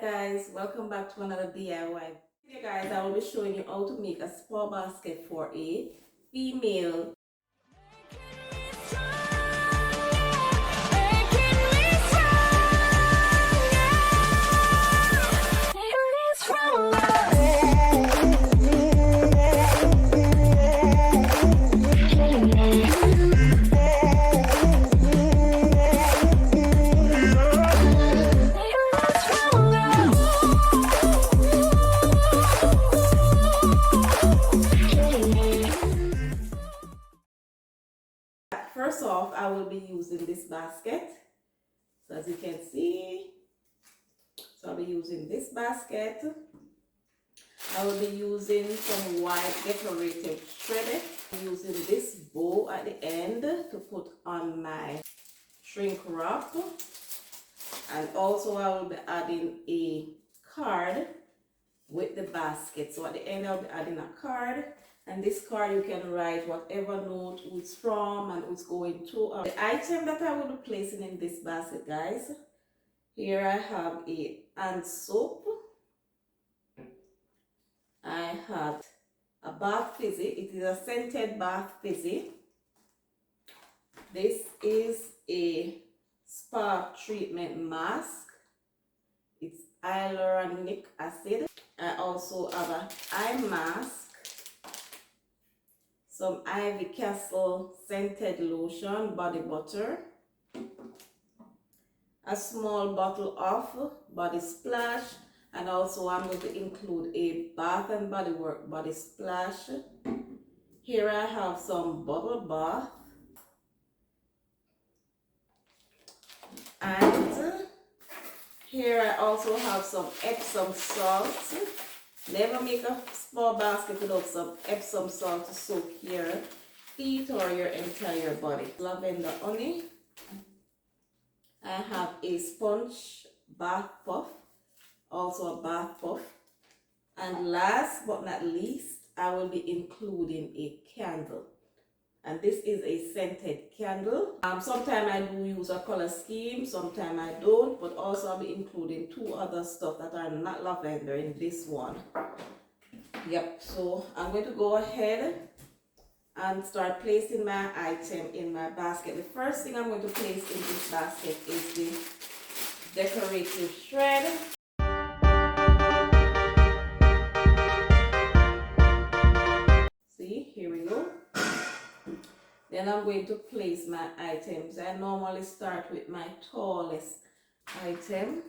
guys, welcome back to another DIY. Today guys, I will be showing you how to make a spa basket for a female. First off, I will be using this basket. So as you can see, I'll be using this basket. I will be using some white decorative thread. I'm using this bow at the end to put on my shrink wrap. And also I will be adding a card with the basket. So at the end I'll be adding a card. And this card you can write whatever note it's from and it's going to. The item that I will be placing in this basket, guys. Here I have a hand soap. I have a bath fizzy. It is a scented bath fizzy. This is a spa treatment mask. It's hyaluronic acid. I also have an eye mask. Some Ivy Castle scented lotion, body butter, a small bottle of body splash, and also I'm going to include a Bath and Body Works body splash. Here I have some bubble bath, and here I also have some Epsom salt. Never make a small basket without some Epsom salt to soak your feet or your entire body. Lavender honey. I have a sponge bath puff, also a bath puff. And last but not least, I will be including a candle. And this is a scented candle. Sometimes I do use a color scheme, sometimes I don't, but also I'll be including two other stuff that are not lavender in this one. Yep, so I'm going to go ahead and start placing my item in my basket. The first thing I'm going to place in this basket is the decorative thread. See, here we go. Then I'm going to place my items. I normally start with my tallest item.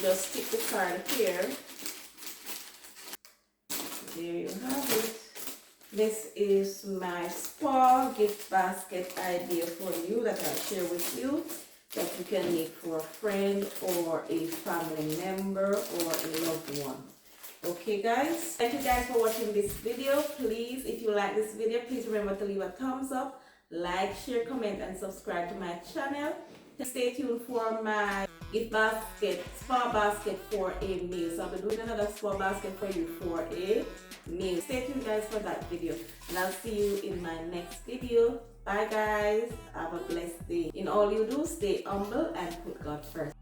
Just stick the card here. There you have it. this is my spa gift basket idea for you that I'll share with you, that you can make for a friend or a family member or a loved one. Okay guys, thank you guys for watching this video. Please, if you like this video, please remember to leave a thumbs up, like, share, comment, and subscribe to my channel. Stay tuned for my gift basket, spa basket for a meal. So I'll be doing another spa basket for you for a meal. Stay tuned guys for that video, and I'll see you in my next video. Bye guys, have a blessed day. In all you do, stay humble and put God first.